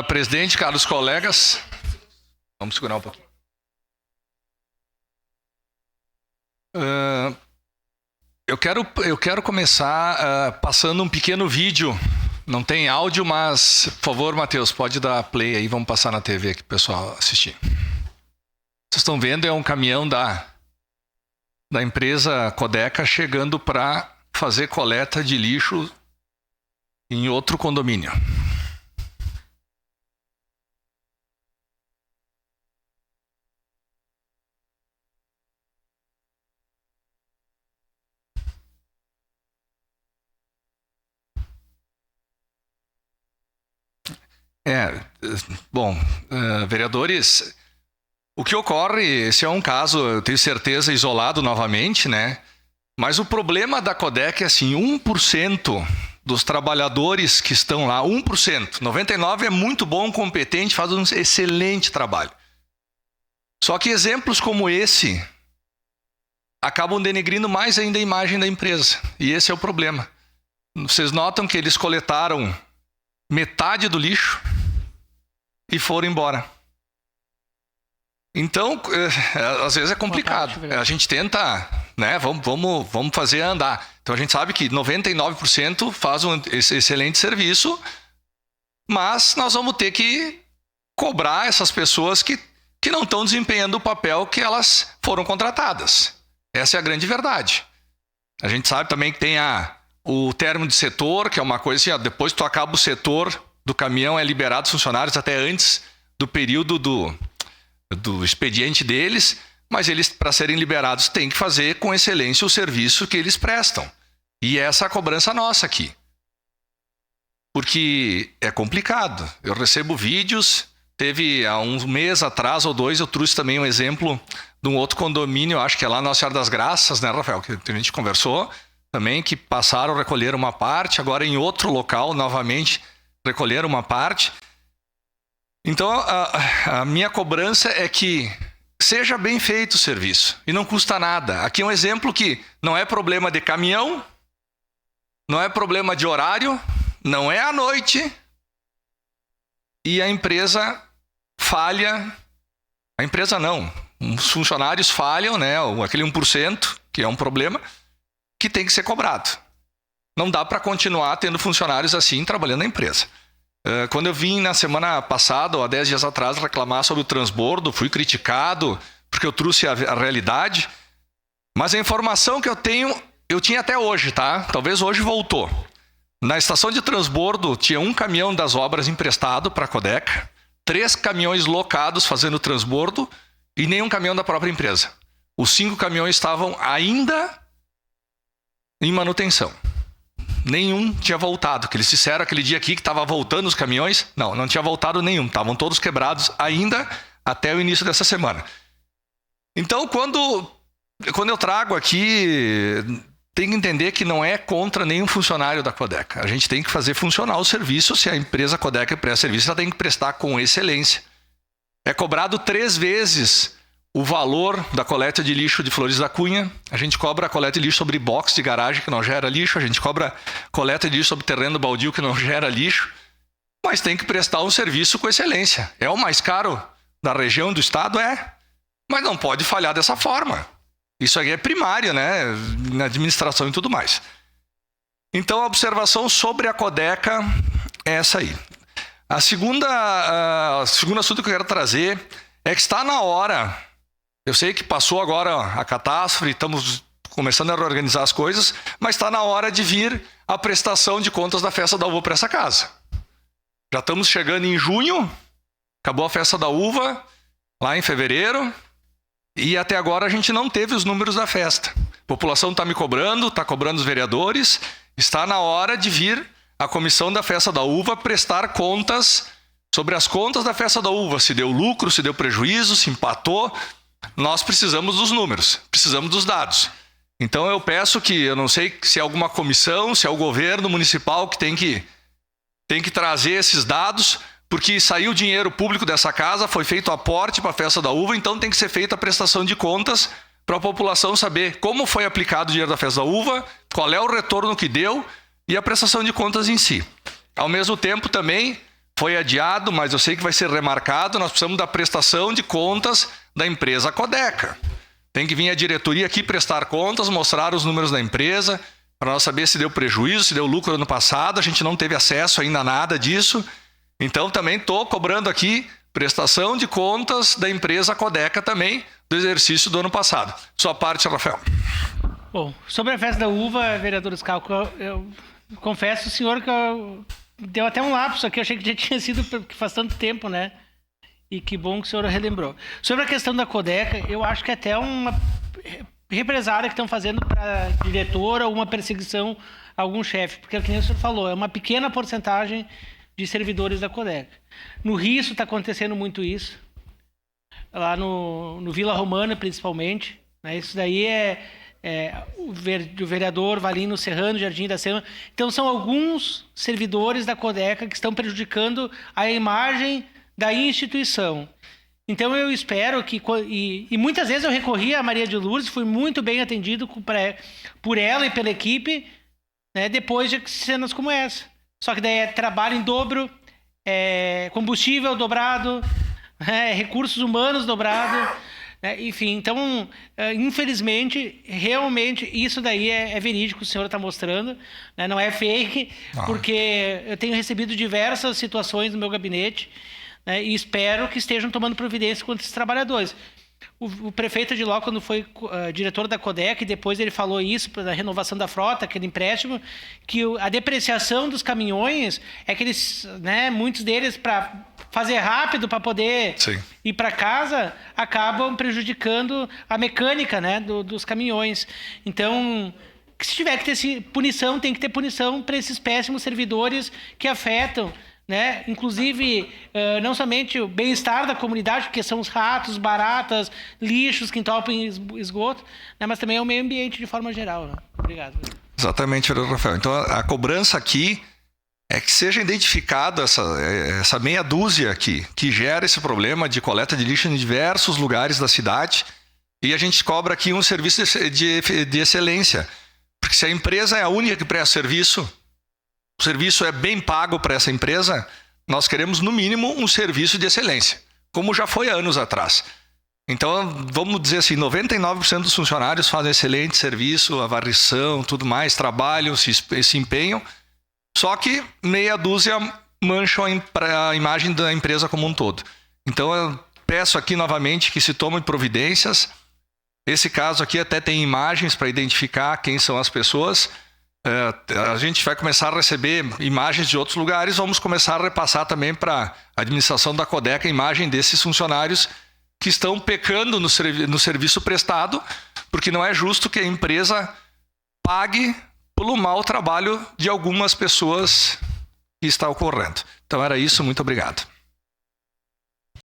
Presidente, caros colegas, vamos segurar um pouquinho. Eu quero começar passando um pequeno vídeo. Não tem áudio, mas, por favor, Matheus, pode dar play aí, vamos passar na TV aqui para o pessoal assistir. Vocês estão vendo, é um caminhão da empresa Codeca chegando para fazer coleta de lixo em outro condomínio. Vereadores, o que ocorre, esse é um caso, eu tenho certeza, isolado novamente, né? Mas o problema da Codeca é assim, 1% dos trabalhadores que estão lá, 1%, 99% é muito bom, competente, faz um excelente trabalho. Só que exemplos como esse acabam denegrindo mais ainda a imagem da empresa. E esse é o problema. Vocês notam que eles coletaram metade do lixo e foram embora. Então, às vezes é complicado. A gente tenta, né? Vamos fazer andar. Então a gente sabe que 99% faz um excelente serviço, mas nós vamos ter que cobrar essas pessoas que não estão desempenhando o papel que elas foram contratadas. Essa é a grande verdade. A gente sabe também que tem o término de setor, que é uma coisa assim, depois que tu acaba o setor do caminhão, é liberado os funcionários até antes do período do expediente deles, mas eles, para serem liberados, têm que fazer com excelência o serviço que eles prestam. E essa é a cobrança nossa aqui. Porque é complicado. Eu recebo vídeos, teve há um mês atrás ou dois, eu trouxe também um exemplo de um outro condomínio, acho que é lá na Nossa Senhora das Graças, né, Rafael, que a gente conversou também, que passaram a recolher uma parte, agora em outro local, novamente, recolheram uma parte. Então, a minha cobrança é que seja bem feito o serviço e não custa nada. Aqui é um exemplo que não é problema de caminhão, não é problema de horário, não é à noite e a empresa falha. A empresa não, os funcionários falham, né? Aquele 1%, que é um problema, que tem que ser cobrado. Não dá para continuar tendo funcionários assim trabalhando na empresa. Quando eu vim na semana passada, ou há 10 dias atrás, reclamar sobre o transbordo, fui criticado porque eu trouxe a realidade, mas a informação que eu tenho, eu tinha até hoje, tá? Talvez hoje voltou. Na estação de transbordo tinha um caminhão das obras emprestado para a Codeca, 3 caminhões locados fazendo transbordo e nenhum caminhão da própria empresa. Os 5 caminhões estavam ainda em manutenção. Nenhum tinha voltado, que eles disseram aquele dia aqui que estava voltando os caminhões. Não tinha voltado nenhum, estavam todos quebrados ainda até o início dessa semana. Então, quando eu trago aqui, tem que entender que não é contra nenhum funcionário da Codeca. A gente tem que fazer funcionar o serviço. Se a empresa Codeca presta serviço, ela tem que prestar com excelência. É cobrado 3 vezes o valor da coleta de lixo de Flores da Cunha. A gente cobra a coleta de lixo sobre box de garagem, que não gera lixo. A gente cobra coleta de lixo sobre terreno baldio, que não gera lixo. Mas tem que prestar um serviço com excelência. É o mais caro da região, do estado? É. Mas não pode falhar dessa forma. Isso aí é primário, né? Na administração e tudo mais. Então, a observação sobre a Codeca é essa aí. O segundo assunto que eu quero trazer é que está na hora. Eu sei que passou agora a catástrofe, estamos começando a reorganizar as coisas, mas está na hora de vir a prestação de contas da Festa da Uva para essa casa. Já estamos chegando em junho, acabou a Festa da Uva, lá em fevereiro, e até agora a gente não teve os números da festa. A população está me cobrando, está cobrando os vereadores, está na hora de vir a comissão da Festa da Uva prestar contas sobre as contas da Festa da Uva, se deu lucro, se deu prejuízo, se empatou. Nós precisamos dos números, precisamos dos dados. Então eu peço que, eu não sei se é alguma comissão, se é o governo municipal que tem que trazer esses dados, porque saiu dinheiro público dessa casa, foi feito aporte para a Festa da Uva, então tem que ser feita a prestação de contas para a população saber como foi aplicado o dinheiro da Festa da Uva, qual é o retorno que deu e a prestação de contas em si. Ao mesmo tempo também foi adiado, mas eu sei que vai ser remarcado. Nós precisamos da prestação de contas da empresa Codeca. Tem que vir a diretoria aqui prestar contas, mostrar os números da empresa, para nós saber se deu prejuízo, se deu lucro ano passado. A gente não teve acesso ainda a nada disso. Então, também estou cobrando aqui prestação de contas da empresa Codeca também, do exercício do ano passado. Sua parte, Rafael. Bom, sobre a festa da uva, vereador Scalco, eu confesso, senhor, que deu até um lapso aqui. Eu achei que já tinha sido, porque faz tanto tempo, né? E que bom que o senhor relembrou. Sobre a questão da Codeca, eu acho que até uma represária que estão fazendo para diretora ou uma perseguição a algum chefe. Porque, como o senhor falou, é uma pequena porcentagem de servidores da Codeca. No Rio está acontecendo muito isso. Lá no Vila Romana, principalmente. Né? Isso daí o vereador Valino Serrano, Jardim da Sema. Então, são alguns servidores da Codeca que estão prejudicando a imagem da instituição. Então, eu espero que... E muitas vezes eu recorri a Maria de Lourdes, fui muito bem atendido por ela e pela equipe, né, depois de cenas como essa. Só que daí é trabalho em dobro, combustível dobrado, recursos humanos dobrado, né? Enfim, então, infelizmente, realmente, isso daí é verídico, o senhor está mostrando, né? Não é fake, porque eu tenho recebido diversas situações no meu gabinete, né? E espero que estejam tomando providência contra esses trabalhadores. O prefeito de Ló, quando foi diretor da Codeca, e depois ele falou isso da renovação da frota, aquele empréstimo, que a depreciação dos caminhões é que eles, né, muitos deles, para fazer rápido, para poder ir para casa, acabam prejudicando a mecânica, né, dos caminhões. Então, se tiver que ter punição, tem que ter punição para esses péssimos servidores que afetam, né? Inclusive, não somente o bem-estar da comunidade, porque são os ratos, baratas, lixos que entopem esgoto, né? Mas também é o meio ambiente de forma geral. Né? Obrigado. Exatamente, Rafael. Então, a cobrança aqui é que seja identificado essa meia dúzia aqui, que gera esse problema de coleta de lixo em diversos lugares da cidade, e a gente cobra aqui um serviço de excelência. Porque se a empresa é a única que presta serviço, o serviço é bem pago para essa empresa, nós queremos, no mínimo, um serviço de excelência, como já foi há anos atrás. Então, vamos dizer assim, 99% dos funcionários fazem excelente serviço, a varrição, tudo mais, trabalham, se empenham, só que meia dúzia mancham a imagem da empresa como um todo. Então, eu peço aqui novamente que se tomem providências. Esse caso aqui até tem imagens para identificar quem são as pessoas. A gente vai começar a receber imagens de outros lugares, vamos começar a repassar também para a administração da Codeca a imagem desses funcionários que estão pecando no serviço prestado, porque não é justo que a empresa pague pelo mau trabalho de algumas pessoas que está ocorrendo. Então era isso, muito obrigado.